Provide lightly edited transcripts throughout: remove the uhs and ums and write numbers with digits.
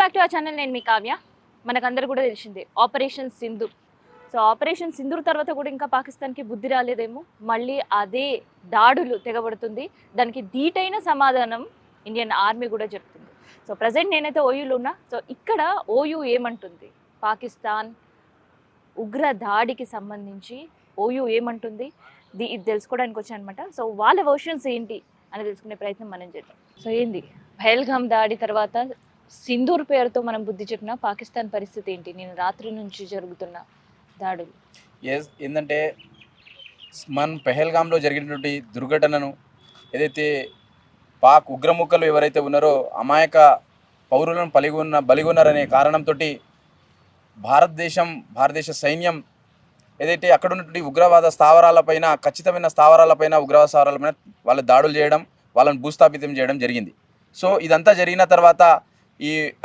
Back to ఆ channel. నేను మీ కావ్య. మనకందరూ కూడా తెలిసిందే operation Sindoor. So operation Sindoor తర్వాత కూడా ఇంకా పాకిస్తాన్కి బుద్ధి రాలేదేమో, మళ్ళీ అదే దాడులు తెగబడుతుంది. దానికి ధీటైన సమాధానం ఇండియన్ ఆర్మీ కూడా చెప్తుంది. సో ప్రజెంట్ నేనైతే ఓయూలో ఉన్నా. సో ఇక్కడ ఓయూ ఏమంటుంది, పాకిస్తాన్ ఉగ్ర దాడికి సంబంధించి ఓయూ ఏమంటుంది, ఇది తెలుసుకోవడానికి వచ్చాను అనమాట. సో వాళ్ళ వర్షన్స్ ఏంటి అని తెలుసుకునే ప్రయత్నం మనం చేద్దాం. సో ఏంది పహల్గామ్ దాడి తర్వాత సింధూర్ పేరుతో మనం బుద్ధి చెప్పిన పాకిస్తాన్ పరిస్థితి ఏంటి, నేను రాత్రి నుంచి జరుగుతున్న దాడులు? ఏంటంటే మన పెహల్గాంలో జరిగినటువంటి దుర్ఘటనను ఏదైతే పాక్ ఉగ్రముక్కలు ఎవరైతే ఉన్నారో అమాయక పౌరులను బలిగొన్నారనే కారణంతో భారతదేశ సైన్యం ఏదైతే అక్కడ ఉన్నటువంటి ఉగ్రవాద స్థావరాలపైన, ఖచ్చితమైన స్థావరాలపైన, ఉగ్రవాద స్థావరాలపైన వాళ్ళ దాడులు చేయడం, వాళ్ళని భూస్థాపితం చేయడం జరిగింది. సో ఇదంతా జరిగిన తర్వాత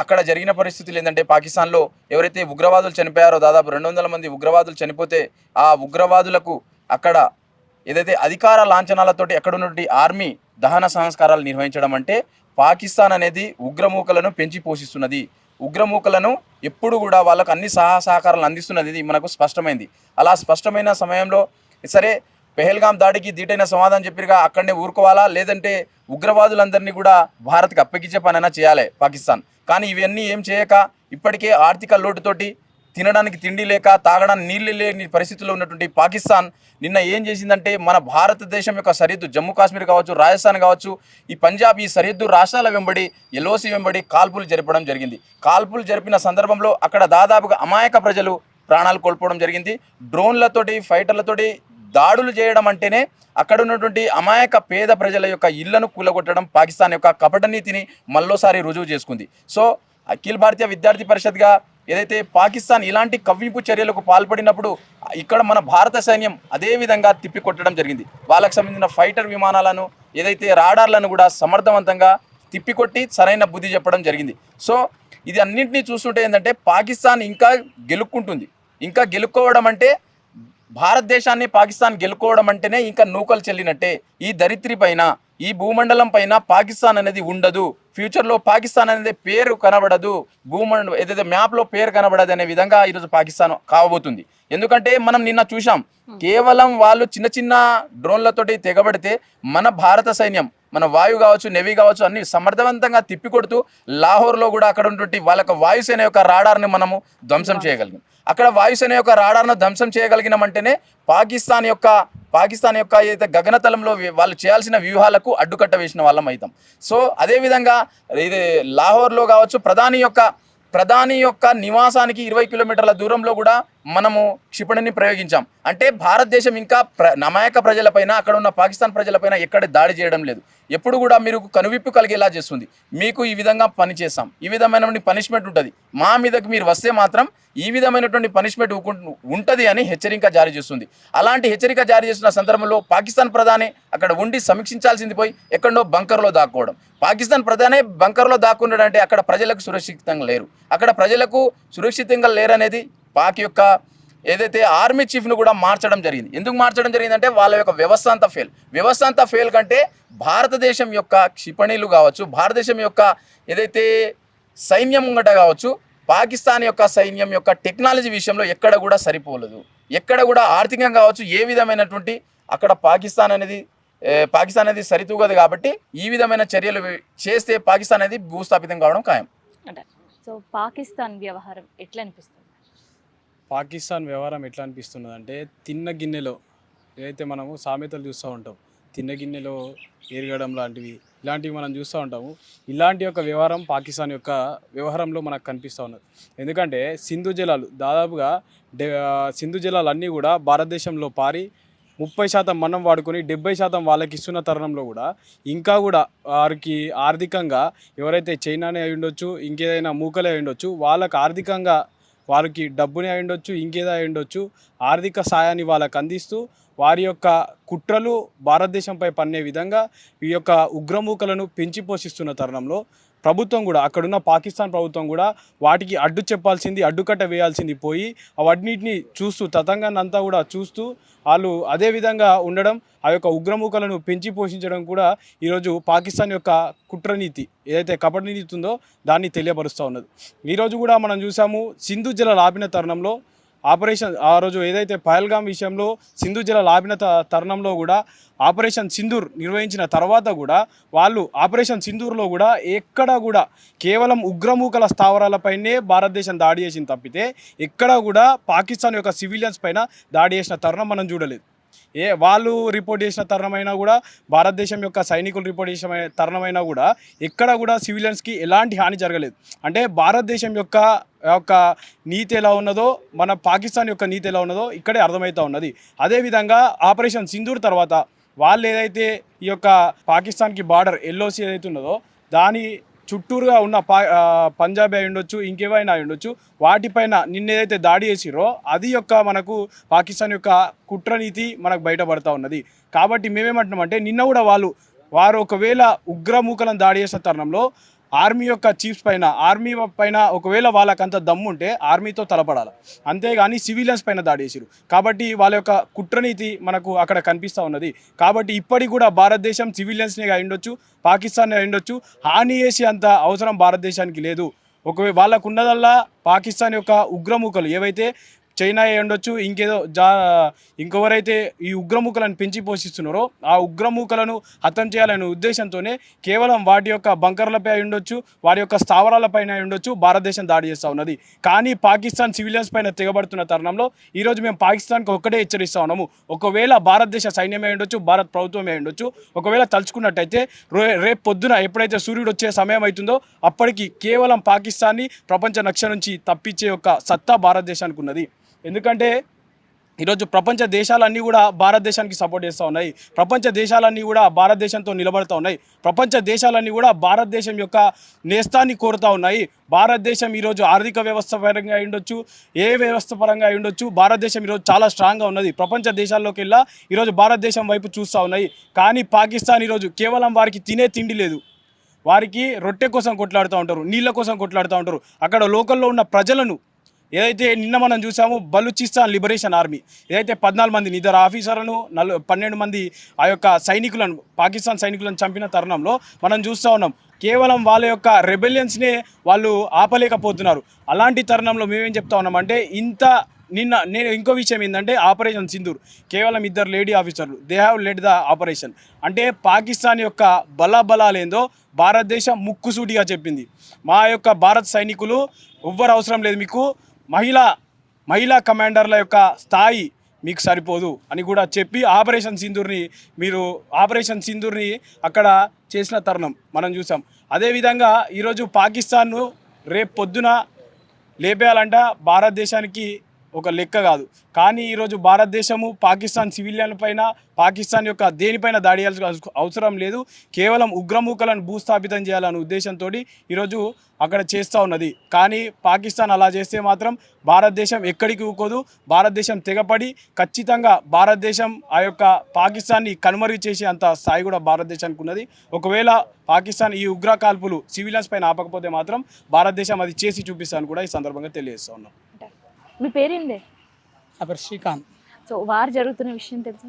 అక్కడ జరిగిన పరిస్థితులు ఏంటంటే, పాకిస్తాన్లో ఎవరైతే ఉగ్రవాదులు చనిపోయారో, దాదాపు 200 మంది ఉగ్రవాదులు చనిపోతే ఆ ఉగ్రవాదులకు అక్కడ ఏదైతే అధికార లాంఛనాలతోటి అక్కడ ఉన్నటువంటి ఆర్మీ దహన సంస్కారాలు నిర్వహించడం అంటే పాకిస్తాన్ అనేది ఉగ్రమూకలను పెంచి పోషిస్తున్నది. ఉగ్రమూకలను ఎప్పుడు కూడా వాళ్ళకు అన్ని సహకారాలు అందిస్తున్నది. ఇది మనకు స్పష్టమైంది. అలా స్పష్టమైన సమయంలో సరే పెహల్గాం దాడికి ధీటైన సమాధానం చెప్పిరుగా అక్కడనే ఊరుకోవాలా, లేదంటే ఉగ్రవాదులందరినీ కూడా భారత్కి అప్పగించే పనైనా చేయాలి పాకిస్తాన్. కానీ ఇవన్నీ ఏం చేయక ఇప్పటికే ఆర్థిక లోటుతోటి తినడానికి తిండి లేక, తాగడానికి నీళ్ళు లేని పరిస్థితుల్లో ఉన్నటువంటి పాకిస్తాన్ నిన్న ఏం చేసిందంటే, మన భారతదేశం యొక్క సరిహద్దు జమ్మూ కాశ్మీర్ కావచ్చు, రాజస్థాన్ కావచ్చు, ఈ పంజాబ్, ఈ సరిహద్దు రాష్ట్రాల వెంబడి ఎల్ఓసి వెంబడి కాల్పులు జరపడం జరిగింది. కాల్పులు జరిపిన సందర్భంలో అక్కడ దాదాపుగా అమాయక ప్రజలు ప్రాణాలు కోల్పోవడం జరిగింది. డ్రోన్లతోటి, ఫైటర్లతోటి దాడులు చేయడం అంటేనే అక్కడ ఉన్నటువంటి అమాయక పేద ప్రజల యొక్క ఇళ్లను కూలగొట్టడం పాకిస్తాన్ యొక్క కపట నీతిని మళ్ళోసారి రుజువు చేసుకుంది. సో అఖిల భారతీయ విద్యార్థి పరిషత్గా ఏదైతే పాకిస్తాన్ ఇలాంటి కవ్వింపు చర్యలకు పాల్పడినప్పుడు ఇక్కడ మన భారత సైన్యం అదేవిధంగా తిప్పికొట్టడం జరిగింది. వాళ్ళకు సంబంధించిన ఫైటర్ విమానాలను, ఏదైతే రాడార్లను కూడా సమర్థవంతంగా తిప్పికొట్టి సరైన బుద్ధి చెప్పడం జరిగింది. సో ఇది అన్నింటినీ చూస్తుంటే ఏంటంటే పాకిస్తాన్ ఇంకా గెలుక్కుంటుంది. ఇంకా గెలుక్కోవడం అంటే, భారతదేశాన్ని పాకిస్తాన్ గెలుకోవడం అంటేనే ఇంకా నూకలు చెల్లినట్టే. ఈ ధరిత్రి పైన, ఈ భూమండలం పైన పాకిస్తాన్ అనేది ఉండదు. ఫ్యూచర్లో పాకిస్తాన్ అనేది పేరు కనబడదు, ఏదైతే మ్యాప్లో పేరు కనబడదు అనే విధంగా ఈరోజు పాకిస్తాన్ కాబోతుంది. ఎందుకంటే మనం నిన్న చూసాం, కేవలం వాళ్ళు చిన్న చిన్న డ్రోన్లతోటి తెగబడితే మన భారత సైన్యం, మన వాయు కావచ్చు, నెవీ కావచ్చు, అన్ని సమర్థవంతంగా తిప్పికొడుతూ లాహోర్లో కూడా అక్కడ ఉన్నటువంటి వాళ్ళ వాయుసేన యొక్క రాడార్ని మనము ధ్వంసం చేయగలిగాం. అక్కడ వాయుసేన యొక్క రాడార్ను ధ్వంసం చేయగలిగినామంటేనే పాకిస్తాన్ యొక్క ఏదైతే గగనతలంలో వాళ్ళు చేయాల్సిన వ్యూహాలకు అడ్డుకట్ట వేసిన వాళ్ళం అవుతాం. సో అదేవిధంగా ఇది లాహోర్లో కావచ్చు, ప్రధాని యొక్క నివాసానికి 20 కిలోమీటర్ల దూరంలో కూడా మనము క్షిపణిని ప్రయోగించాం. అంటే భారతదేశం ఇంకా అమాయక ప్రజలపైన, అక్కడ ఉన్న పాకిస్తాన్ ప్రజలపైన ఎక్కడ దాడి చేయడం లేదు. ఎప్పుడు కూడా మీరు కనువిప్పు కలిగేలా చేస్తుంది. మీకు ఈ విధంగా పని చేస్తాం, ఈ విధమైనటువంటి పనిష్మెంట్ ఉంటుంది, మా మీదకి మీరు వస్తే మాత్రం ఈ విధమైనటువంటి పనిష్మెంట్ ఉంటుంది అని హెచ్చరిక జారీ చేస్తుంది. అలాంటి హెచ్చరిక జారీ చేస్తున్న సందర్భంలో పాకిస్తాన్ ప్రధాని అక్కడ ఉండి సమీక్షించాల్సింది పోయి ఎక్కడో బంకర్లో దాక్కోవడం. పాకిస్తాన్ ప్రధానే బంకర్లో దాక్కున్నాడు అంటే అక్కడ ప్రజలకు సురక్షితంగా లేరు. అక్కడ ప్రజలకు సురక్షితంగా లేరనేది పాక్ యొక్క ఏదైతే ఆర్మీ చీఫ్ను కూడా మార్చడం జరిగింది. ఎందుకు మార్చడం జరిగిందంటే వాళ్ళ యొక్క వ్యవస్థ అంతా ఫెయిల్ కంటే భారతదేశం యొక్క క్షిపణిలు కావచ్చు, భారతదేశం యొక్క ఏదైతే సైన్యం ఉంగట కావచ్చు, పాకిస్తాన్ యొక్క సైన్యం యొక్క టెక్నాలజీ విషయంలో ఎక్కడ కూడా సరిపోలేదు. ఎక్కడ కూడా ఆర్థికంగా కావచ్చు, ఏ విధమైనటువంటి అక్కడ పాకిస్తాన్ అనేది సరితూగదు. కాబట్టి ఈ విధమైన చర్యలు చేస్తే పాకిస్తాన్ అనేది భూస్థాపితం కావడం ఖాయం. సో పాకిస్తాన్ వ్యవహారం ఎట్లా అనిపిస్తుంది? పాకిస్తాన్ వ్యవహారం ఎట్లా అనిపిస్తున్నది అంటే, తిన్న గిన్నెలో ఏదైతే మనము సామెతలు చూస్తూ ఉంటాం, తిన్న గిన్నెలో ఎరగడం ఇలాంటివి మనం చూస్తూ ఉంటాము. ఇలాంటి యొక్క వ్యవహారం పాకిస్తాన్ యొక్క వ్యవహారంలో మనకు కనిపిస్తూ ఉన్నది. ఎందుకంటే దాదాపుగా సింధు జలాలు అన్నీ కూడా భారతదేశంలో పారి 30% మనం వాడుకొని 70% వాళ్ళకి ఇస్తున్న తరుణంలో కూడా ఇంకా కూడా వారికి ఆర్థికంగా ఎవరైతే చైనానే అయి ఉండొచ్చు, ఇంకేదైనా మూకలే అయి ఉండొచ్చు, వాళ్ళకి ఆర్థికంగా వారికి డబ్బుని అయి ఉండొచ్చు, ఇంకేదో అయి ఉండొచ్చు, ఆర్థిక సాయాన్ని వాళ్ళకు అందిస్తూ వారి యొక్క కుట్రలు భారతదేశంపై పన్నే విధంగా ఈ యొక్క ఉగ్రమూకలను పెంచి పోషిస్తున్న తరుణంలో ప్రభుత్వం కూడా, అక్కడున్న పాకిస్తాన్ ప్రభుత్వం కూడా వాటికి అడ్డు చెప్పాల్సింది, అడ్డుకట్ట వేయాల్సింది పోయి అవన్నిటిని చూస్తూ తతంగాన్ని అంతా కూడా చూస్తూ వాళ్ళు అదే విధంగా ఉండడం, ఆ యొక్క ఉగ్రమూకలను పెంచి పోషించడం కూడా ఈరోజు పాకిస్తాన్ యొక్క కుట్రనీతి ఏదైతే కపట నీతి ఉందో దాన్ని తెలియపరుస్తూ ఉన్నది. ఈరోజు కూడా మనం చూసాము సింధు జలాలు ఆపిన తరుణంలో ఆపరేషన్, ఆ రోజు ఏదైతే పహల్గామ్ విషయంలో సింధు జలాలు ఆపిన తరుణంలో కూడా ఆపరేషన్ సింధూర్ నిర్వహించిన తర్వాత కూడా వాళ్ళు ఆపరేషన్ సింధూర్లో కూడా ఎక్కడా కూడా కేవలం ఉగ్రమూకల స్థావరాలపైనే భారతదేశం దాడి చేసింది తప్పితే ఎక్కడా కూడా పాకిస్తాన్ యొక్క సివిలియన్స్ పైన దాడి చేసిన తరుణం మనం చూడలేదు. వాళ్ళు రిపోర్ట్ చేసిన తరుణమైనా కూడా, భారతదేశం యొక్క సైనికులు రిపోర్ట్ చేసిన తరుణమైనా కూడా ఎక్కడ కూడా సివిలియన్స్కి ఎలాంటి హాని జరగలేదు. అంటే భారతదేశం యొక్క నీతి ఎలా ఉన్నదో, మన పాకిస్తాన్ యొక్క నీతి ఎలా ఉన్నదో ఇక్కడే అర్థమవుతూ ఉన్నది. అదేవిధంగా ఆపరేషన్ సింధూర్ తర్వాత వాళ్ళు ఏదైతే ఈ యొక్క పాకిస్తాన్కి బార్డర్ ఎల్ఓసి ఏదైతే ఉన్నదో దాని చుట్టూరుగా ఉన్న పంజాబ్ అయి ఉండొచ్చు, ఇంకేమైనా అయి ఉండొచ్చు, వాటిపైన నిన్నేదైతే దాడి చేసిరో అది యొక్క మనకు పాకిస్తాన్ యొక్క కుట్రనీతి మనకు బయటపడతా ఉన్నది. కాబట్టి మేమేమంటున్నామంటే నిన్న కూడా వారు ఒకవేళ ఉగ్రమూకలను దాడి చేసిన తరుణంలో ఆర్మీ యొక్క చీఫ్స్ పైన, ఆర్మీ పైన ఒకవేళ వాళ్ళకంత దమ్ముంటే ఆర్మీతో తలపడాలి, అంతేగాని సివిలియన్స్ పైన దాడి చేసిరు. కాబట్టి వాళ్ళ యొక్క కుట్రనీతి మనకు అక్కడ కనిపిస్తూ ఉన్నది. కాబట్టి ఇప్పటికి కూడా భారతదేశం సివిలియన్స్నే అయి ఉండొచ్చు, పాకిస్తాన్ అయి ఉండొచ్చు, హాని చేసే అంత అవసరం భారతదేశానికి లేదు. ఒకవేళ వాళ్ళకు ఉన్నదల్లా పాకిస్తాన్ యొక్క ఉగ్రమూకలు ఏవైతే చైనా అయి ఉండొచ్చు, ఇంకెవరైతే ఈ ఉగ్రమూకలను పెంచి పోషిస్తున్నారో ఆ ఉగ్రమూకలను హతం చేయాలనే ఉద్దేశంతోనే కేవలం వాటి యొక్క బంకర్లపై అయి ఉండొచ్చు, వారి యొక్క స్థావరాలపైన అయి ఉండొచ్చు భారతదేశం దాడి చేస్తూ ఉన్నది. కానీ పాకిస్తాన్ సివిలియన్స్ పైన తెగబడుతున్న తరుణంలో ఈరోజు మేము పాకిస్తాన్కి ఒక్కటే హెచ్చరిస్తూ ఉన్నాము, ఒకవేళ భారతదేశ సైన్యమే ఉండొచ్చు, భారత ప్రభుత్వమే ఉండొచ్చు, ఒకవేళ తలుచుకున్నట్టయితే రేపు పొద్దున ఎప్పుడైతే సూర్యుడు వచ్చే సమయం అవుతుందో అప్పటికి కేవలం పాకిస్తాన్ని ప్రపంచ నక్ష నుంచి తప్పించే యొక్క సత్తా భారతదేశానికి ఉన్నది. ఎందుకంటే ఈరోజు ప్రపంచ దేశాలన్నీ కూడా భారతదేశానికి సపోర్ట్ చేస్తూ ఉన్నాయి, ప్రపంచ దేశాలన్నీ కూడా భారతదేశంతో నిలబడుతూ ఉన్నాయి, ప్రపంచ దేశాలన్నీ కూడా భారతదేశం యొక్క నేస్తాన్ని కోరుతూ ఉన్నాయి. భారతదేశం ఈరోజు ఆర్థిక వ్యవస్థ పరంగా ఉండొచ్చు, ఏ వ్యవస్థ పరంగా ఉండొచ్చు, భారతదేశం ఈరోజు చాలా స్ట్రాంగ్గా ఉన్నది. ప్రపంచ దేశాల్లోకి వెళ్ళా ఈరోజు భారతదేశం వైపు చూస్తూ ఉన్నాయి. కానీ పాకిస్తాన్ ఈరోజు కేవలం వారికి తినే తిండి లేదు, వారికి రొట్టె కోసం కొట్లాడుతూ ఉంటారు, నీళ్ళ కోసం కొట్లాడుతూ ఉంటారు. అక్కడ లోకల్లో ఉన్న ప్రజలను ఏదైతే నిన్న మనం చూసాము బలూచిస్తాన్ లిబరేషన్ ఆర్మీ ఏదైతే 14 మందిని, 2 ఆఫీసర్లను 12 మంది ఆ యొక్క సైనికులను, పాకిస్తాన్ సైనికులను చంపిన తరుణంలో మనం చూస్తూ ఉన్నాం. కేవలం వాళ్ళ యొక్క రెబెలియన్స్నే వాళ్ళు ఆపలేకపోతున్నారు. అలాంటి తరుణంలో మేమేం చెప్తా ఉన్నామంటే నేను ఇంకో విషయం ఏంటంటే ఆపరేషన్ సింధూర్ కేవలం 2 లేడీ ఆఫీసర్లు they have lead the operation. అంటే పాకిస్తాన్ యొక్క బలాలేందో భారతదేశం ముక్కుసూటిగా చెప్పింది. మా యొక్క భారత సైనికులు ఎవ్వరు అవసరం లేదు, మీకు మహిళా కమాండర్ల యొక్క స్థాయి మీకు సరిపోదు అని కూడా చెప్పి ఆపరేషన్ సింధూర్ని అక్కడ చేసిన తరుణం మనం చూసాం. అదేవిధంగా ఈరోజు పాకిస్తాన్ను రేపు పొద్దున లేపేయాలంట భారతదేశానికి ఒక లెక్క కాదు. కానీ ఈరోజు భారతదేశము పాకిస్తాన్ సివిలియన్ల పైన, పాకిస్తాన్ యొక్క దేనిపైన దాడి చేయాల్సిన అవసరం లేదు, కేవలం ఉగ్రమూకలను భూస్థాపితం చేయాలనే ఉద్దేశంతో ఈరోజు అక్కడ చేస్తూ ఉన్నది. కానీ పాకిస్తాన్ అలా చేస్తే మాత్రం భారతదేశం ఎక్కడికి ఊకోదు. భారతదేశం తెగపడి ఖచ్చితంగా భారతదేశం ఆ యొక్క పాకిస్తాన్ని కనుమరుగు చేసే అంత స్థాయి కూడా భారతదేశానికి ఉన్నది. ఒకవేళ పాకిస్తాన్ ఈ ఉగ్ర కాల్పులు సివిలియన్స్ పైన ఆపకపోతే మాత్రం భారతదేశం అది చేసి చూపిస్తాను కూడా ఈ సందర్భంగా తెలియజేస్తూ ఉన్నాం. మీ పేరేందే? నా పేరు శ్రీకాంత్. సో వార్ జరుగుతున్న విషయం తెలుసు?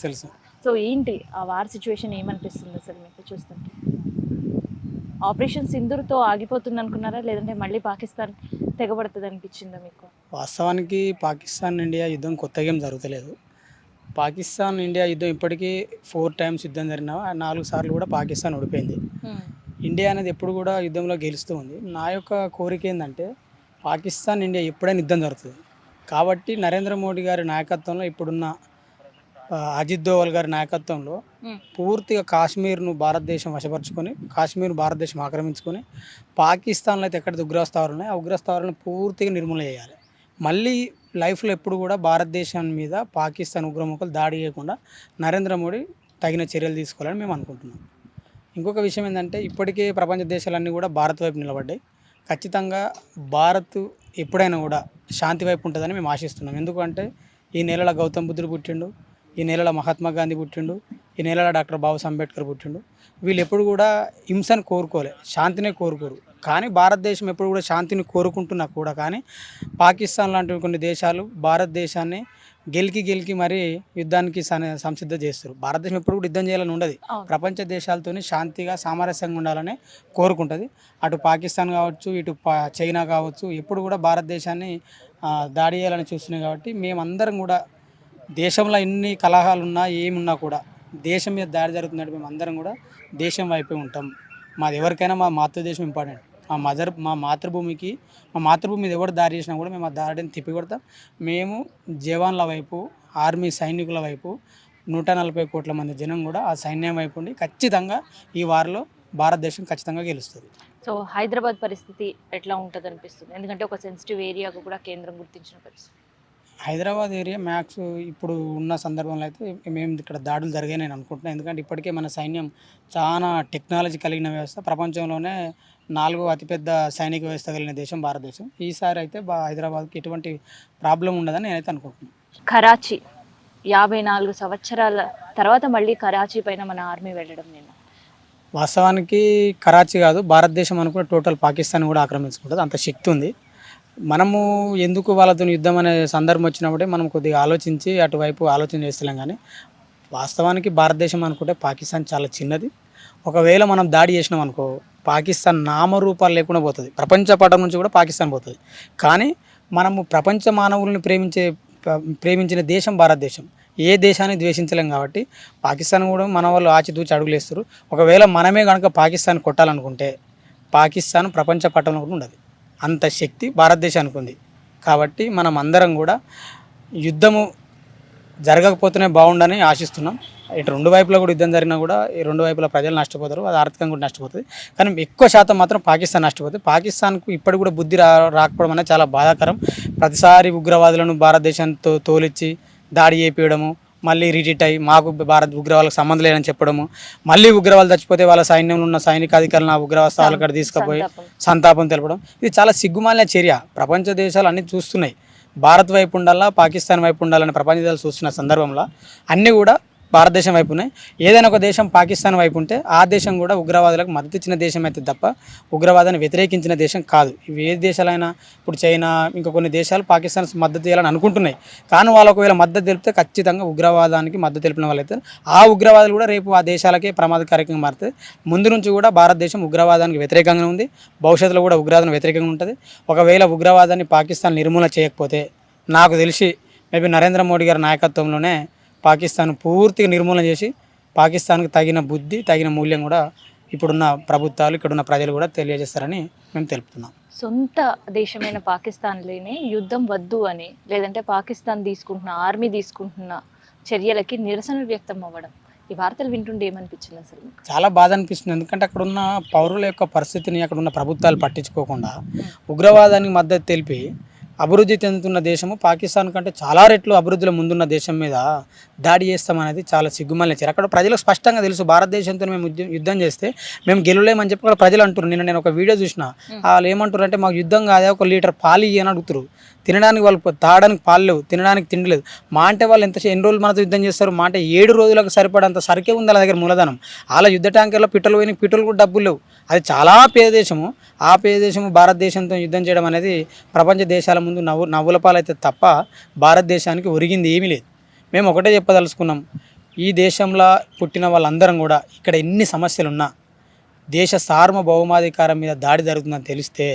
తెలుసు. సో ఏంటి ఆ వార్ సిచ్యువేషన్ ఏమనిపిస్తుంది అసలు మీకు చూస్తుంటే? ఆపరేషన్ సింధూర్తో ఆగిపోతుంది అనుకున్నారా, లేదంటే మళ్ళీ పాకిస్తాన్ తెగబడుతుంది అనిపించిందా మీకు? వాస్తవానికి పాకిస్తాన్ ఇండియా యుద్ధం కొత్తగా ఏం జరుగుతలేదు. పాకిస్తాన్ ఇండియా యుద్ధం ఇప్పటికీ 4 టైమ్స్ యుద్ధం జరిగినా 4 సార్లు కూడా పాకిస్తాన్ ఓడిపోయింది. ఇండియా అనేది ఎప్పుడు కూడా యుద్ధంలో గెలుస్తూ ఉంది. నా యొక్క కోరిక ఏంటంటే పాకిస్తాన్ ఇండియా ఎప్పుడైనా యుద్ధం జరుగుతుంది. కాబట్టి నరేంద్ర మోడీ గారి నాయకత్వంలో, ఇప్పుడున్న అజిత్ దోవల్ గారి నాయకత్వంలో పూర్తిగా కాశ్మీర్ను భారతదేశం వశపరుచుకొని, కాశ్మీర్ భారతదేశం ఆక్రమించుకొని, పాకిస్తాన్లో అయితే ఎక్కడైతే ఉగ్రస్థావరాలు ఉన్నాయో ఆ ఉగ్రస్థావరాలను పూర్తిగా నిర్మూలన చేయాలి. మళ్ళీ లైఫ్లో ఎప్పుడు కూడా భారతదేశం మీద పాకిస్తాన్ ఉగ్రముఖలు దాడి చేయకుండా నరేంద్ర మోడీ తగిన చర్యలు తీసుకోవాలని మేము అనుకుంటున్నాం. ఇంకొక విషయం ఏంటంటే ఇప్పటికే ప్రపంచ దేశాలన్నీ కూడా భారత్ వైపు నిలబడ్డాయి. ఖచ్చితంగా భారత్ ఎప్పుడైనా కూడా శాంతి వైపు ఉంటుందని మేము ఆశిస్తున్నాం. ఎందుకంటే ఈ నెలలో గౌతమ్ బుద్ధుడు పుట్టిండు, ఈ నెలలో మహాత్మా గాంధీ పుట్టిండు, ఈ నెలలో డాక్టర్ బాబాసాహెబ్ అంబేద్కర్ పుట్టిండు. వీళ్ళు ఎప్పుడు కూడా హింసను కోరుకోలే, శాంతినే కోరుకోరు. కానీ భారతదేశం ఎప్పుడు కూడా శాంతిని కోరుకుంటున్నా కూడా కానీ పాకిస్తాన్ లాంటి కొన్ని దేశాలు భారతదేశాన్ని గెలికి మరి యుద్ధానికి సంసిద్ధ చేస్తారు. భారతదేశం ఎప్పుడు కూడా యుద్ధం చేయాలని ఉండదు. అవును. ప్రపంచ దేశాలతోని శాంతిగా సామరస్యంగా ఉండాలని కోరుకుంటుంది. అటు పాకిస్తాన్ కావచ్చు, ఇటు చైనా కావచ్చు, ఎప్పుడు కూడా భారతదేశాన్ని దాడి చేయాలని చూస్తున్నాయి. కాబట్టి మేమందరం కూడా దేశంలో ఎన్ని కలహాలు ఉన్నా ఏమున్నా కూడా దేశం మీద దాడి జరుగుతున్నట్టు మేము అందరం కూడా దేశం వైపే ఉంటాం. మాది ఎవరికైనా మా మాతృదేశం ఇంపార్టెంట్. మా మాతృభూమి మీద ఎవరు దాడి చేసినా కూడా మేము ఆ దాడిని తిప్పికొడతాం. మేము జవాన్ల వైపు, ఆర్మీ సైనికుల వైపు 140 కోట్ల మంది జనం కూడా ఆ సైన్యం వైపు ఉండి ఖచ్చితంగా ఈ వారిలో భారతదేశం ఖచ్చితంగా గెలుస్తుంది. సో హైదరాబాద్ పరిస్థితి ఎట్లా ఉంటుంది అనిపిస్తుంది? ఎందుకంటే ఒక సెన్సిటివ్ ఏరియాకు కూడా కేంద్రం గుర్తించిన పరిస్థితి. హైదరాబాద్ ఏరియా మ్యాక్స్ ఇప్పుడు ఉన్న సందర్భంలో అయితే మేము ఇక్కడ దాడులు జరిగాయి నేను అనుకుంటున్నాను. ఎందుకంటే ఇప్పటికే మన సైన్యం చాలా టెక్నాలజీ కలిగిన వ్యవస్థ, ప్రపంచంలోనే 4వ అతిపెద్ద సైనిక వ్యవస్థ కలిగిన దేశం భారతదేశం. ఈసారి అయితే హైదరాబాద్కి ఎటువంటి ప్రాబ్లం ఉండదని నేనైతే అనుకుంటున్నాను. కరాచీ 54 సంవత్సరాల తర్వాత మళ్ళీ కరాచీ పైన మన ఆర్మీ వెళ్ళడం నేను వాస్తవానికి కరాచీ కాదు, భారతదేశం అనుకుంటే టోటల్ పాకిస్తాన్ కూడా ఆక్రమించుకుంటుంది. అంత శక్తి ఉంది. మనము ఎందుకు వాళ్ళతో యుద్ధం అనే సందర్భం వచ్చినప్పుడే మనం కొద్దిగా ఆలోచించి అటువైపు ఆలోచన చేస్తున్నాం. కానీ వాస్తవానికి భారతదేశం అనుకుంటే పాకిస్తాన్ చాలా చిన్నది. ఒకవేళ మనం దాడి చేసినాం అనుకో, పాకిస్తాన్ నామరూపాలు లేకుండా పోతుంది. ప్రపంచ పటం నుంచి కూడా పాకిస్తాన్ పోతుంది. కానీ మనము ప్రపంచ మానవుల్ని ప్రేమించిన దేశం భారతదేశం. ఏ దేశాన్ని ద్వేషించలేం. కాబట్టి పాకిస్తాన్ కూడా మన వాళ్ళు ఆచితూచి అడుగులేస్తారు. ఒకవేళ మనమే కనుక పాకిస్తాన్ కొట్టాలనుకుంటే పాకిస్తాన్ ప్రపంచ పటంలో కూడా ఉండదు. అంత శక్తి భారతదేశానికి ఉంది. కాబట్టి మనం అందరం కూడా యుద్ధము జరగకపోతేనే బాగుండని ఆశిస్తున్నాం. ఇటు రెండు వైపులా కూడా యుద్ధం జరిగినా కూడా ఈ రెండు వైపులా ప్రజలు నష్టపోతారు, అది ఆర్థికంగా కూడా నష్టపోతుంది. కానీ ఎక్కువ శాతం మాత్రం పాకిస్తాన్ నష్టపోతుంది. పాకిస్తాన్కు ఇప్పటికి కూడా బుద్ధి రాకపోవడం అనేది చాలా బాధాకరం. ప్రతిసారి ఉగ్రవాదులను భారతదేశంతో తోలిచ్చి దాడి చేపించడము, మళ్ళీ రిట్రీట్ అయ్యి మాకు ఉగ్రవాళ్ళకి సంబంధం లేదని చెప్పడము, మళ్ళీ ఉగ్రవాళ్ళు చచ్చిపోతే వాళ్ళ సైన్యంలో ఉన్న సైనిక అధికారులను ఆ ఉగ్రవాద అక్కడ తీసుకుపోయి సంతాపం తెలపడం, ఇది చాలా సిగ్గుమాలిన చర్య. ప్రపంచ దేశాలు అన్నీ చూస్తున్నాయి. భారత్ వైపు ఉండాలా, పాకిస్తాన్ వైపు ఉండాలని ప్రపంచ దేశాలు చూస్తున్న సందర్భంలో అన్నీ కూడా భారతదేశం వైపు ఉన్నాయి. ఏదైనా ఒక దేశం పాకిస్తాన్ వైపు ఉంటే ఆ దేశం కూడా ఉగ్రవాదులకు మద్దతు ఇచ్చిన దేశం అయితే తప్ప ఉగ్రవాదాన్ని వ్యతిరేకించిన దేశం కాదు. ఇవి ఏ దేశాలైనా, ఇప్పుడు చైనా, ఇంకా కొన్ని దేశాలు పాకిస్తాన్ మద్దతు చేయాలని అనుకుంటున్నాయి. కానీ వాళ్ళు ఒకవేళ మద్దతు తెలిపితే ఖచ్చితంగా ఉగ్రవాదానికి మద్దతు తెలిపిన వాళ్ళైతే ఆ ఉగ్రవాదులు కూడా రేపు ఆ దేశాలకే ప్రమాదకారికంగా మారుతుంది. ముందు నుంచి కూడా భారతదేశం ఉగ్రవాదానికి వ్యతిరేకంగా ఉంది, భవిష్యత్తులో కూడా ఉగ్రవాదానికి వ్యతిరేకంగా ఉంటుంది. ఒకవేళ ఉగ్రవాదాన్ని పాకిస్తాన్ నిర్మూలన చేయకపోతే నాకు తెలిసి మేబీ నరేంద్ర మోడీ గారి నాయకత్వంలోనే పాకిస్తాన్ పూర్తిగా నిర్మూలన చేసి పాకిస్తాన్కి తగిన బుద్ధి, తగిన మూల్యం కూడా ఇప్పుడున్న ప్రభుత్వాలు, ఇక్కడున్న ప్రజలు కూడా తెలియజేస్తారని మేము తెలుపుతున్నాం. సొంత దేశమైన పాకిస్తాన్లోనే యుద్ధం వద్దు అని, లేదంటే పాకిస్తాన్ ఆర్మీ తీసుకుంటున్న చర్యలకి నిరసన వ్యక్తం అవ్వడం, ఈ వార్తలు వింటుండే ఏమనిపించింది అసలు? చాలా బాధ అనిపిస్తుంది. ఎందుకంటే అక్కడున్న పౌరుల యొక్క పరిస్థితిని అక్కడున్న ప్రభుత్వాలు పట్టించుకోకుండా ఉగ్రవాదానికి మద్దతు తెలిపి అభివృద్ధి చెందుతున్న దేశము పాకిస్తాన్ కంటే చాలా రెట్లు అభివృద్ధిలో ముందున్న దేశం మీద దాడి చేస్తామనేది చాలా సిగ్గుమాలిన చర్య. అక్కడ ప్రజలకు స్పష్టంగా తెలుసు భారతదేశంతో మేము యుద్ధం చేస్తే మేము గెలవలేమని చెప్పి అక్కడ ప్రజలు అంటారు. నేను ఒక వీడియో చూసిన, వాళ్ళు ఏమంటారు అంటే మాకు యుద్ధం కాదే, 1 లీటర్ పాలు ఇయ్యని అడుగుతారు. తినడానికి వాళ్ళు తాగడానికి పాలు లేవు, తినడానికి తిండి లేదు. మా అంటే వాళ్ళు ఎన్ని రోజులు మనతో యుద్ధం చేస్తారు? మా అంటే 7 రోజులకు సరిపడంత సరికే ఉంది వాళ్ళ దగ్గర మూలధనం. అలా యుద్ధ ట్యాంకర్లో పెట్రోల్ కూడా డబ్బులు లేవు. అది చాలా పేద దేశము. ఆ పేద దేశము భారతదేశంతో యుద్ధం చేయడం అనేది ప్రపంచ దేశాల ముందు నవ్వుల పాలైతే తప్ప భారతదేశానికి ఒరిగింది ఏమీ లేదు. మేము ఒకటే చెప్పదలుచుకున్నాం, ఈ దేశంలో పుట్టిన వాళ్ళందరం కూడా ఇక్కడ ఎన్ని సమస్యలున్నా దేశ సార్వభౌమాధికారం మీద దాడి జరుగుతుందని తెలిస్తే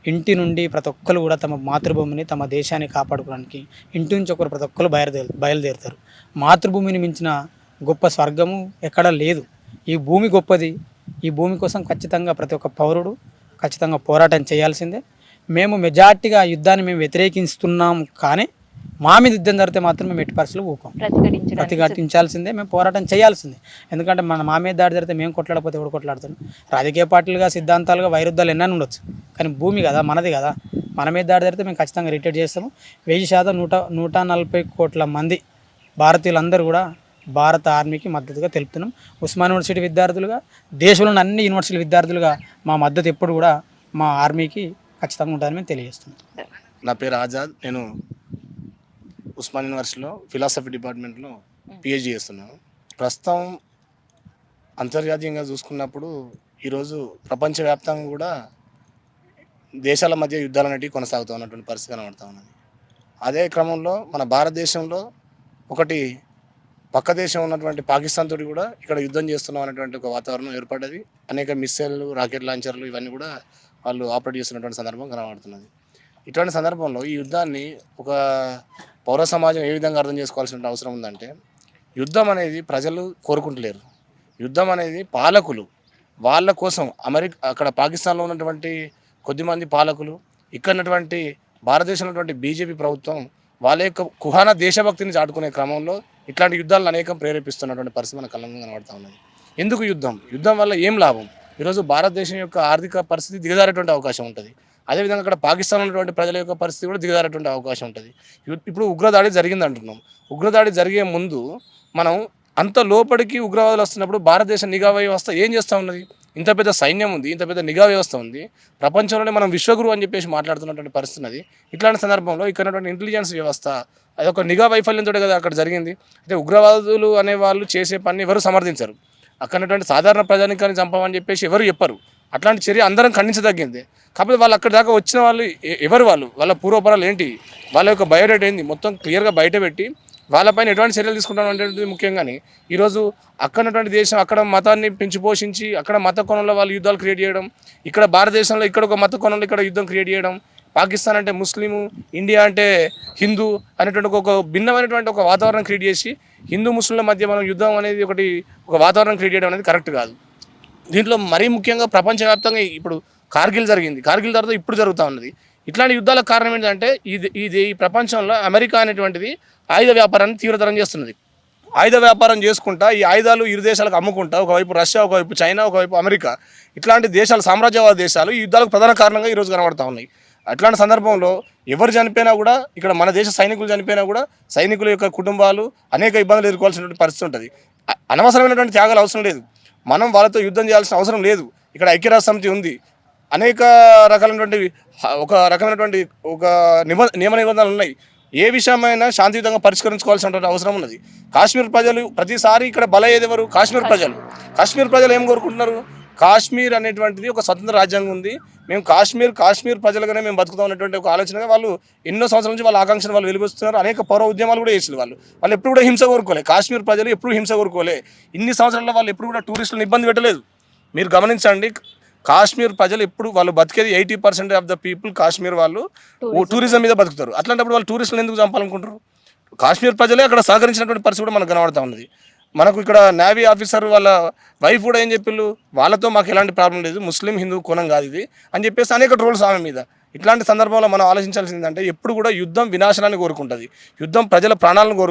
ఇంటి నుండి ప్రతి ఒక్కరు కూడా తమ మాతృభూమిని, తమ దేశాన్ని కాపాడుకోవడానికి ఇంటి నుంచి ఒకరు ప్రతి ఒక్కరు బయలుదేరుతారు. మాతృభూమిని మించిన గొప్ప స్వర్గము ఎక్కడా లేదు. ఈ భూమి గొప్పది. ఈ భూమి కోసం ఖచ్చితంగా ప్రతి ఒక్క పౌరుడు ఖచ్చితంగా పోరాటం చేయాల్సిందే. మేము మెజార్టీగా యుద్ధాన్ని మేము వ్యతిరేకిస్తున్నాం. కానీ మా మీద యుద్ధం జరిగితే మాత్రం మేము ఎట్టి పరిస్థితులు ఊకం, ప్రతిఘటించాల్సిందే, మేము పోరాటం చేయాల్సిందే. ఎందుకంటే మా మీద దాడి జరిగితే మేము కొట్లాడకపోతే ఎవడు కొట్లాడుతాను? రాజకీయ పార్టీలుగా, సిద్ధాంతాలుగా వైరుద్ధాలు ఎన్నైనా ఉండొచ్చు, కానీ భూమి కదా, మనది కదా. మన మీద దాడి జరిగితే మేము ఖచ్చితంగా రిటైర్ చేస్తాము. 1000% 140 కోట్ల మంది భారతీయులందరూ కూడా భారత ఆర్మీకి మద్దతుగా తెలుపుతున్నాం. ఉస్మాన్ యూనివర్సిటీ విద్యార్థులుగా, దేశంలోని అన్ని యూనివర్సిటీ విద్యార్థులుగా మా మద్దతు ఎప్పుడు కూడా మా ఆర్మీకి ఖచ్చితంగా ఉంటుందని మేము తెలియజేస్తున్నాం. నా పేరు ఆజాద్. నేను ఉస్మాన్ యూనివర్సిటీలో ఫిలాసఫీ డిపార్ట్మెంట్లో పిహెచ్డి చేస్తున్నాను. ప్రస్తుతం అంతర్జాతీయంగా చూసుకున్నప్పుడు ఈరోజు ప్రపంచవ్యాప్తంగా కూడా దేశాల మధ్య యుద్ధాలు అనేటివి కొనసాగుతూ ఉన్నటువంటి పరిస్థితి కనబడుతూ ఉన్నది. అదే క్రమంలో మన భారతదేశంలో ఒకటి పక్క దేశం ఉన్నటువంటి పాకిస్తాన్ తోటి కూడా ఇక్కడ యుద్ధం చేస్తున్నాం అనేటువంటి ఒక వాతావరణం ఏర్పడ్డది. అనేక మిస్సైళ్ళు, రాకెట్ లాంచర్లు ఇవన్నీ కూడా వాళ్ళు ఆపరేట్ చేస్తున్నటువంటి సందర్భం కనబడుతున్నది. ఇటువంటి సందర్భంలో ఈ యుద్ధాన్ని ఒక పౌర సమాజం ఏ విధంగా అర్థం చేసుకోవాల్సిన అవసరం ఉందంటే, యుద్ధం అనేది ప్రజలు కోరుకుంటలేరు. యుద్ధం అనేది పాలకులు వాళ్ళ కోసం అక్కడ పాకిస్తాన్లో ఉన్నటువంటి కొద్దిమంది పాలకులు, ఇక్కడ ఉన్నటువంటి భారతదేశంలో ఉన్నటువంటి బీజేపీ ప్రభుత్వం వాళ్ళ యొక్క కుహాన దేశభక్తిని చాటుకునే క్రమంలో ఇట్లాంటి యుద్ధాలను అనేకం ప్రేరేపిస్తున్నటువంటి పరిస్థితి మన కళ్ళ ముందు కనబడుతూ ఉన్నది. ఎందుకు యుద్ధం? యుద్ధం వల్ల ఏం లాభం? ఈరోజు భారతదేశం యొక్క ఆర్థిక పరిస్థితి దిగజారేటువంటి అవకాశం ఉంటుంది. అదేవిధంగా అక్కడ పాకిస్తాన్ ఉన్నటువంటి ప్రజల యొక్క పరిస్థితి కూడా దిగజారేటువంటి అవకాశం ఉంటుంది. ఇప్పుడు ఉగ్రదాడి జరిగింది అంటున్నాం. ఉగ్రదాడి జరిగే ముందు మనం అంత లోపలికి ఉగ్రవాదులు వస్తున్నప్పుడు భారతదేశ నిఘా వ్యవస్థ ఏం చేస్తూ ఉన్నది? ఇంత పెద్ద సైన్యం ఉంది, ఇంత పెద్ద నిఘా వ్యవస్థ ఉంది, ప్రపంచంలోనే మనం విశ్వగురు అని చెప్పేసి మాట్లాడుతున్నటువంటి పరిస్థితి ఉన్నది. ఇట్లాంటి సందర్భంలో ఇక్కడ ఉన్నటువంటి ఇంటెలిజెన్స్ వ్యవస్థ అదొక నిఘా వైఫల్యంతో కదా అక్కడ జరిగింది. అయితే ఉగ్రవాదులు అనే వాళ్ళు చేసే పని ఎవరు సమర్థించరు. అక్కడ ఉన్నటువంటి సాధారణ ప్రజానికాన్ని చంపమని చెప్పేసి ఎవరు చెప్పరు. అట్లాంటి చర్య అందరం ఖండించదగ్గింది. కాకపోతే వాళ్ళు అక్కడి దాకా వచ్చిన వాళ్ళు ఎవరు, వాళ్ళ పూర్వపరాలు ఏంటి, వాళ్ళ యొక్క బయోడేటా ఏంది మొత్తం క్లియర్గా బయట పెట్టి వాళ్ళపైన ఎటువంటి చర్యలు తీసుకుంటాం అనేటువంటిది ముఖ్యంగానే ఈరోజు అక్కడ ఉన్నటువంటి దేశం అక్కడ మతాన్ని పెంచి పోషించి అక్కడ మత కోణంలో వాళ్ళు యుద్ధాలు క్రియేట్ చేయడం, ఇక్కడ భారతదేశంలో ఇక్కడ ఒక మత కోణంలో ఇక్కడ యుద్ధం క్రియేట్ చేయడం, పాకిస్తాన్ అంటే ముస్లిము, ఇండియా అంటే హిందూ అనేటువంటి ఒక భిన్నమైనటువంటి ఒక వాతావరణం క్రియేట్ చేసి హిందూ ముస్లింల మధ్య మనం యుద్ధం అనేది ఒక వాతావరణం క్రియేట్ చేయడం అనేది కరెక్ట్ కాదు. దీంట్లో మరీ ముఖ్యంగా ప్రపంచవ్యాప్తంగా ఇప్పుడు కార్గిల్ జరిగింది, కార్గిల్ తర్వాత ఇప్పుడు జరుగుతూ ఉన్నది. ఇట్లాంటి యుద్ధాలకు కారణం ఏంటంటే ఈ ప్రపంచంలో అమెరికా అనేటువంటిది ఆయుధ వ్యాపారాన్ని తీవ్రతరం చేస్తున్నది. ఆయుధ వ్యాపారం చేసుకుంటా ఈ ఆయుధాలు ఇరు దేశాలకు అమ్ముకుంటా, ఒకవైపు రష్యా, ఒకవైపు చైనా, ఒకవైపు అమెరికా, ఇట్లాంటి దేశాలు సామ్రాజ్యవాద దేశాలు ఈ యుద్ధాలకు ప్రధాన కారణంగా ఈరోజు కనబడుతూ ఉన్నాయి. అట్లాంటి సందర్భంలో ఎవరు చనిపోయినా కూడా, ఇక్కడ మన దేశ సైనికులు చనిపోయినా కూడా సైనికుల యొక్క కుటుంబాలు అనేక ఇబ్బందులు ఎదుర్కోవాల్సినటువంటి పరిస్థితి ఉంటుంది. అనవసరమైనటువంటి త్యాగాలు అవసరం లేదు. మనం వాళ్ళతో యుద్ధం చేయాల్సిన అవసరం లేదు. ఇక్కడ ఐక్యరాజ్య సమితి ఉంది, అనేక రకాలైనటువంటి నియమ నిబంధనలు ఉన్నాయి. ఏ విషయమైనా శాంతియుతంగా పరిష్కరించుకోవాల్సినటువంటి అవసరం ఉన్నది. కాశ్మీర్ ప్రజలు ప్రతిసారి ఇక్కడ బలయ్యేది ఎవరు? కాశ్మీర్ ప్రజలు. కాశ్మీర్ ప్రజలు ఏం కోరుకుంటున్నారు? కాశ్మీర్ అనేటువంటిది ఒక స్వతంత్ర రాజ్యాంగం ఉంది, మేము కాశ్మీర్ ప్రజలుగానే మేము బతుకుతాం అనేటువంటి ఒక ఆలోచనగా వాళ్ళు ఎన్నో సంవత్సరాల నుంచి వాళ్ళ ఆకాంక్షను వాళ్ళు వెలిపిస్తున్నారు. అనేక పౌర ఉద్యమాలు కూడా చేసిన వాళ్ళు ఎప్పుడు కూడా హింస కోరుకోలే. కాశ్మీర్ ప్రజలు ఎప్పుడు హింస కోరుకోలే. ఇన్ని సంవత్సరాల్లో వాళ్ళు ఎప్పుడు కూడా టూరిస్టులను ఇబ్బంది పెట్టలేదు. మీరు గమనించండి, కాశ్మీర్ ప్రజలు ఎప్పుడు వాళ్ళు బతికేది 80% ఆఫ్ ద పీపుల్ కాశ్మీర్ వాళ్ళు టూరిజం మీద బతుకుతారు. అట్లాంటప్పుడు వాళ్ళు టూరిస్టులను ఎందుకు చంపాలనుకుంటారు? కాశ్మీర్ ప్రజలే అక్కడ సహకరించినటువంటి పరిస్థితి కూడా మనకు కనబడుతూ ఉన్నది. మనకు ఇక్కడ నేవీ ఆఫీసర్ వాళ్ళ వైఫ్ కూడా ఏం చెప్పిళ్ళు, వాళ్ళతో మాకు ఎలాంటి ప్రాబ్లం లేదు, ముస్లిం హిందూ కోణం కాదు ఇది అని చెప్పేసి అనేక ట్రోల్స్ ఆమె మీద. ఇట్లాంటి సందర్భంలో మనం ఆలోచించాల్సిందంటే ఎప్పుడు కూడా యుద్ధం వినాశనాన్ని కోరుకుంటుంది, యుద్ధం ప్రజల ప్రాణాలను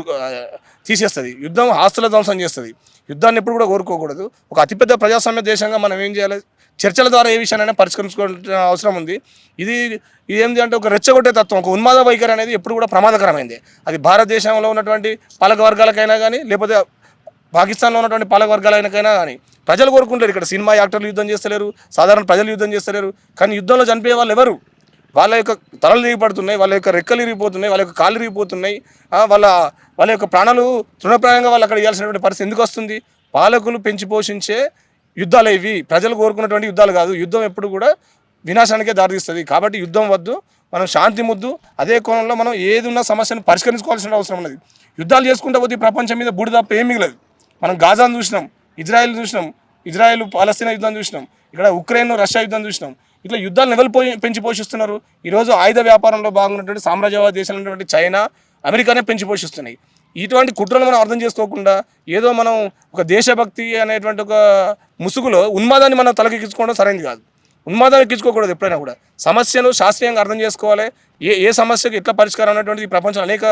తీసేస్తుంది, యుద్ధం ఆస్తుల ధ్వంసం చేస్తుంది. యుద్ధాన్ని ఎప్పుడు కూడా కోరుకోకూడదు. ఒక అతిపెద్ద ప్రజాస్వామ్య దేశంగా మనం ఏం చేయాలి? చర్చల ద్వారా ఏ విషయాన్ని పరిష్కరించుకోవాల్సిన అవసరం ఉంది. ఇది ఏంటి అంటే ఒక రెచ్చగొట్టే తత్వం, ఒక ఉన్మాద వైఖరి అనేది ఎప్పుడు కూడా ప్రమాదకరమైంది. అది భారతదేశంలో ఉన్నటువంటి పాలక వర్గాలకైనా కానీ, లేకపోతే పాకిస్తాన్లో ఉన్నటువంటి పాలక వర్గాలకైనా కానీ ప్రజలు కోరుకుంటారు. ఇక్కడ సినిమా యాక్టర్లు యుద్ధం చేస్తలేరు, సాధారణ ప్రజలు యుద్ధం చేస్తలేరు. కానీ యుద్ధంలో చనిపోయే వాళ్ళు ఎవరు? వాళ్ళ యొక్క తలలు ఇరిగిపడుతున్నాయి, వాళ్ళ యొక్క రెక్కలు ఇరిగిపోతున్నాయి, వాళ్ళ యొక్క కాళ్ళు ఇరిగిపోతున్నాయి, వాళ్ళ యొక్క ప్రాణాలు తృణప్రాయంగా వాళ్ళు అక్కడ ఇవ్వాల్సినటువంటి పరిస్థితి ఎందుకు వస్తుంది? పాలకులు పెంచి పోషించే యుద్ధాలు ఇవి, ప్రజలు కోరుకున్నటువంటి యుద్ధాలు కాదు. యుద్ధం ఎప్పుడు కూడా వినాశానికే దారితీస్తుంది. కాబట్టి యుద్ధం వద్దు, మనం శాంతి ముద్దు. అదే కోణంలో మనం ఏది ఉన్న సమస్యను పరిష్కరించుకోవాల్సిన అవసరం ఉన్నది. యుద్ధాలు చేసుకుంటే పోతే ప్రపంచం మీద బూడి తప్ప ఏం మిగలదు. మనం గాజాను చూసినాం, ఇజ్రాయెల్ పాలస్తీనా యుద్ధం చూసినాం, ఇక్కడ ఉక్రెయిన్ రష్యా యుద్ధం చూసినాం. ఇట్లా యుద్ధాలను ఎవరు పెంచి పోషిస్తున్నారు? ఈరోజు ఆయుధ వ్యాపారంలో భాగమైనటువంటి సామ్రాజ్యవాద దేశాలైనటువంటి చైనా, అమెరికానే పెంచి పోషిస్తున్నాయి. ఇటువంటి కుట్రలు మనం అర్థం చేసుకోకుండా ఏదో మనం ఒక దేశభక్తి అనేటువంటి ఒక ముసుగులో ఉన్మాదాన్ని మనం తలకెక్కించుకోవడం సరైనది కాదు. ఉన్మాదాన్ని ఎక్కించుకోకూడదు. ఎప్పుడైనా కూడా సమస్యను శాస్త్రీయంగా అర్థం చేసుకోవాలి. ఏ సమస్యకు ఎట్లా పరిష్కారం అనేటువంటిది ఈ ప్రపంచంలో అనేక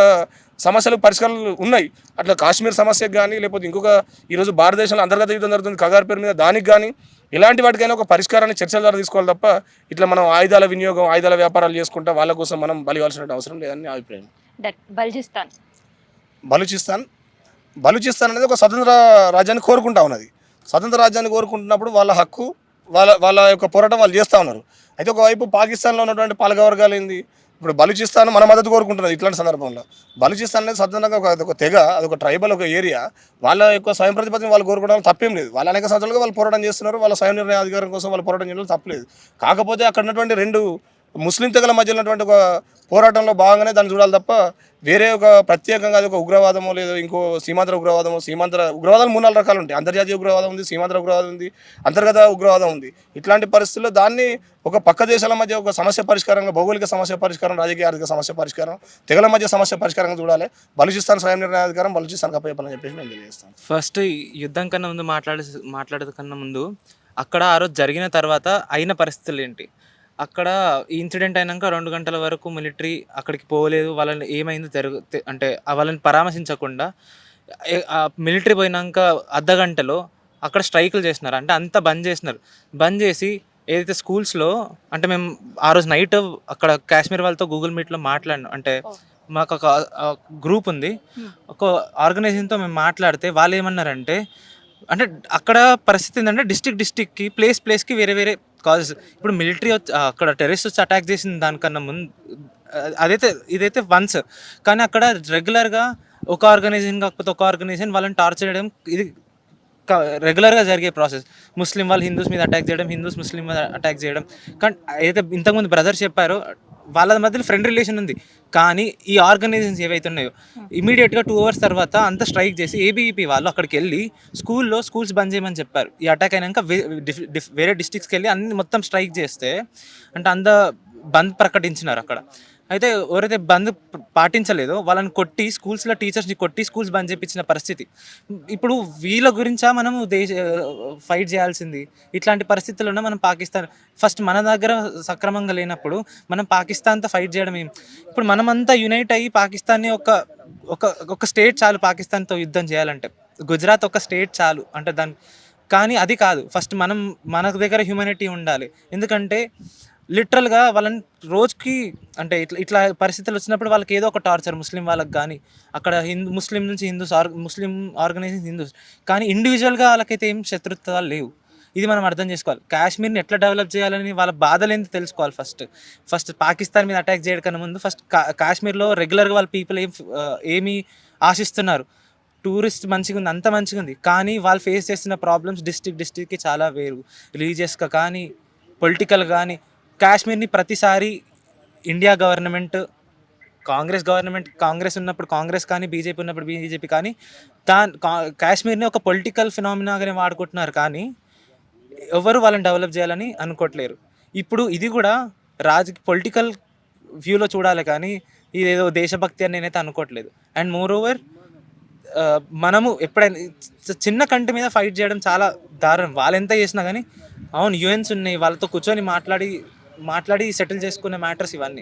సమస్యలకు పరిష్కారాలు ఉన్నాయి. అట్లా కాశ్మీర్ సమస్యకు కానీ, లేకపోతే ఇంకొక ఈరోజు భారతదేశంలో అంతర్గత యుద్ధం జరుగుతుంది కగారు పేరు మీద, దానికి కానీ ఇలాంటి వాటికైనా ఒక పరిష్కారాన్ని చర్చల ద్వారా తీసుకోవాలి తప్ప ఇట్లా మనం ఆయుధాల వినియోగం, ఆయుధాల వ్యాపారాలు చేసుకుంటా వాళ్ళ కోసం మనం బలివాల్సిన అవసరం లేదని నా అభిప్రాయం. బలూచిస్తాన్ అనేది ఒక స్వతంత్ర రాజ్యాన్ని కోరుకుంటా ఉన్నది. స్వతంత్ర రాజ్యాన్ని కోరుకుంటున్నప్పుడు వాళ్ళ హక్కు, వాళ్ళ యొక్క పోరాటం వాళ్ళు చేస్తూ ఉన్నారు. అయితే ఒకవైపు పాకిస్తాన్లో ఉన్నటువంటి పాలకవర్గాలు ఏంది, ఇప్పుడు బలూచిస్తాన్ మన మద్దతు కోరుకుంటున్నది ఇట్లాంటి సందర్భంలో. బలూచిస్తాన్ అనేది స్వతంత్రంగా ఒక తెగ, అదొక ట్రైబల్, ఒక ఏరియా. వాళ్ళ యొక్క స్వయం ప్రతిపత్తిని వాళ్ళు కోరుకోవడం తప్పేం లేదు. వాళ్ళు అనేక సంవత్సరాలుగా వాళ్ళు పోరాటం చేస్తున్నారు, వాళ్ళ స్వయం నిర్ణయ అధికారం కోసం వాళ్ళు పోరాటం చేయడం తప్పలేదు. కాకపోతే అక్కడ ఉన్నటువంటి రెండు ముస్లిం తెగల మధ్య ఉన్నటువంటి ఒక పోరాటంలో భాగంగానే దాన్ని చూడాలి తప్ప వేరే ఒక ప్రత్యేకంగా అది ఒక ఉగ్రవాదమో లేదు ఇంకో సీమాంధ్ర ఉగ్రవాదమో, సీమాంధ్ర ఉగ్రవాదాలు 3-4 రకాలు ఉంటాయి. అంతర్జాతీయ ఉగ్రవాదం ఉంది, సీమాంధ్ర ఉగ్రవాదం ఉంది, అంతర్గత ఉగ్రవాదం ఉంది. ఇట్లాంటి పరిస్థితుల్లో దాన్ని ఒక పక్క దేశాల మధ్య ఒక సమస్య పరిష్కారంగా, భౌగోళిక సమస్య పరిష్కారం, రాజకీయ ఆర్థిక సమస్య పరిష్కారం, తెగల మధ్య సమస్య పరిష్కారంగా చూడాలి. బలూచిస్తాన్ స్వయం నిర్ణయాధికారం బలూచిస్తాన్కి అప్పచెప్పాలని చెప్పేసి మేము తెలియజేస్తాం. ఫస్ట్ యుద్ధం కన్నా ముందు మాట్లాడేది కన్నా ముందు అక్కడ ఆ రోజు జరిగిన తర్వాత అయిన పరిస్థితులు ఏంటి, అక్కడ ఈ ఇన్సిడెంట్ అయినాక 2 గంటల వరకు మిలిటరీ అక్కడికి పోలేదు, వాళ్ళని ఏమైందో అంటే వాళ్ళని పరామర్శించకుండా మిలిటరీ పోయినాక అర్ధ గంటలో అక్కడ స్ట్రైకులు చేసినారు. అంటే అంతా బంద్ చేసినారు. బంద్ చేసి ఏదైతే స్కూల్స్లో, అంటే మేము ఆ రోజు నైట్ అక్కడ కాశ్మీర్ వాళ్ళతో గూగుల్ మీట్లో మాట్లాడినాం. అంటే మాకు ఒక గ్రూప్ ఉంది, ఒక ఆర్గనైజేషన్తో మేము మాట్లాడితే వాళ్ళు ఏమన్నారంటే, అంటే అక్కడ పరిస్థితి ఏంటంటే డిస్టిక్కి ప్లేస్కి వేరే వేరే కాజెస్. ఇప్పుడు మిలిటరీ వచ్చి అక్కడ టెర్రరిస్ట్ వచ్చి అటాక్ చేసిన దానికన్నా ముందు ఇదైతే వన్స్, కానీ అక్కడ రెగ్యులర్గా ఒక ఆర్గనైజేషన్ కాకపోతే ఒక ఆర్గనైజేషన్ వాళ్ళని టార్చర్ చేయడం ఇది రెగ్యులర్గా జరిగే ప్రాసెస్. ముస్లిం వాళ్ళు హిందూస్ మీద అటాక్ చేయడం, హిందూస్ ముస్లిం మీద అటాక్ చేయడం. కానీ ఏదైతే ఇంతకుముందు బ్రదర్స్ చెప్పారో వాళ్ళ మధ్యలో ఫ్రెండ్ రిలేషన్ ఉంది. కానీ ఈ ఆర్గనైజేషన్స్ ఏవైతే ఉన్నాయో ఇమీడియట్గా 2 hours తర్వాత అంతా స్ట్రైక్ చేసి ఏబీఈపీ వాళ్ళు అక్కడికి వెళ్ళి స్కూల్స్ బంద్ చేయమని చెప్పారు. ఈ అటాక్ అయినాక వేరే డిస్ట్రిక్ట్స్కి వెళ్ళి అన్ని మొత్తం స్ట్రైక్ చేస్తే, అంటే అంత బంద్ ప్రకటించినారు అక్కడ. అయితే ఎవరైతే బంద్ పాటించలేదో వాళ్ళని కొట్టి, స్కూల్స్లో టీచర్స్ని కొట్టి స్కూల్స్ బంద్ చేయించిన పరిస్థితి. ఇప్పుడు వీళ్ళ గురించా మనము ఫైట్ చేయాల్సింది? ఇట్లాంటి పరిస్థితుల్లో మనం పాకిస్తాన్ ఫస్ట్ మన దగ్గర సక్రమంగా లేనప్పుడు మనం పాకిస్తాన్తో ఫైట్ చేయడం ఏం? ఇప్పుడు మనమంతా యునైట్ అయ్యి పాకిస్తాన్ని ఒక స్టేట్ చాలు పాకిస్తాన్తో యుద్ధం చేయాలంటే, గుజరాత్ ఒక స్టేట్ చాలు అంటే దాన్ని. కానీ అది కాదు, ఫస్ట్ మన దగ్గర హ్యూమనిటీ ఉండాలి. ఎందుకంటే లిటరల్గా వాళ్ళని రోజుకి, అంటే ఇట్లా పరిస్థితులు వచ్చినప్పుడు వాళ్ళకి ఏదో ఒక టార్చర్, ముస్లిం వాళ్ళకి కానీ అక్కడ ముస్లిం నుంచి ముస్లిం ఆర్గనైజేషన్ హిందూస్, కానీ ఇండివిజువల్గా వాళ్ళకైతే ఏం శత్రుత్వాలు లేవు. ఇది మనం అర్థం చేసుకోవాలి. కాశ్మీర్ని ఎట్లా డెవలప్ చేయాలని వాళ్ళ బాధలు ఏంటి తెలుసుకోవాలి. ఫస్ట్ పాకిస్తాన్ మీద అటాక్ చేయడం కన్నా ముందు ఫస్ట్ కాశ్మీర్లో రెగ్యులర్గా వాళ్ళ పీపుల్ ఏమి ఆశిస్తున్నారు. టూరిస్ట్ మంచిగా ఉంది, అంత మంచిగా ఉంది, కానీ వాళ్ళు ఫేస్ చేస్తున్న ప్రాబ్లమ్స్ డిస్ట్రిక్ట్కి చాలా వేరు. రిలీజియస్గా కానీ పొలిటికల్ కానీ. కాశ్మీర్ని ప్రతిసారి ఇండియా గవర్నమెంట్, కాంగ్రెస్ ఉన్నప్పుడు కాంగ్రెస్ కానీ, బీజేపీ ఉన్నప్పుడు బీజేపీ కానీ కాశ్మీర్ని ఒక పొలిటికల్ ఫినామినాగానే వాడుకుంటున్నారు, కానీ ఎవరు వాళ్ళని డెవలప్ చేయాలని అనుకోవట్లేరు. ఇప్పుడు ఇది కూడా పొలిటికల్ వ్యూలో చూడాలి, కానీ ఇదేదో దేశభక్తి అని నేనైతే అనుకోవట్లేదు. అండ్ మోర్ ఓవర్ మనము ఎప్పుడైనా చిన్న కంట్రీ మీద ఫైట్ చేయడం చాలా దారుణం. వాళ్ళు ఎంత చేసినా కానీ, అవును యూఎన్స్ ఉన్నాయి, వాళ్ళతో కూర్చొని మాట్లాడి సెటిల్ చేసుకునే మ్యాటర్స్ ఇవన్నీ.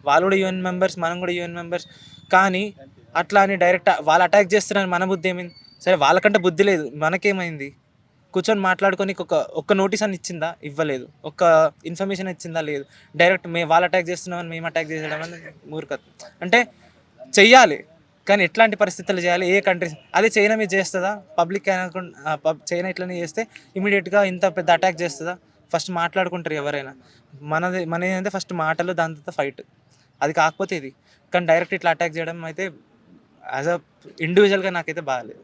వాళ్ళు కూడా యూఎన్ మెంబర్స్, మనం కూడా యూఎన్ మెంబర్స్. కానీ అట్లా అని డైరెక్ట్ వాళ్ళు అటాక్ చేస్తున్నారని మన బుద్ధి ఏమైంది? సరే వాళ్ళకంటే బుద్ధి లేదు, మనకేమైంది? కూర్చొని మాట్లాడుకొని ఒక్క నోటీస్ అని ఇచ్చిందా? ఇవ్వలేదు. ఒక్క ఇన్ఫర్మేషన్ ఇచ్చిందా? లేదు. డైరెక్ట్ వాళ్ళు అటాక్ చేస్తున్నామని మేము అటాక్ చేసేయడం అని మూర్ఖత్వం. అంటే చెయ్యాలి, కానీ ఎట్లాంటి పరిస్థితులు చేయాలి? ఏ కంట్రీస్ అదే చైనా మీద చేస్తుందా? పబ్లిక్ చైనా ఇట్లనే చేస్తే ఇమీడియట్గా ఇంత పెద్ద అటాక్ చేస్తుందా? ఫస్ట్ మాట్లాడుకుంటారు ఎవరైనా. మనది అంటే ఫస్ట్ మాటలు, దాని తర్వాత ఫైట్. అది కాకపోతే ఇది. కానీ డైరెక్ట్ ఇట్లా అటాక్ చేయడం అయితే యాజ్ అ ఇండివిజువల్గా నాకైతే బాగాలేదు.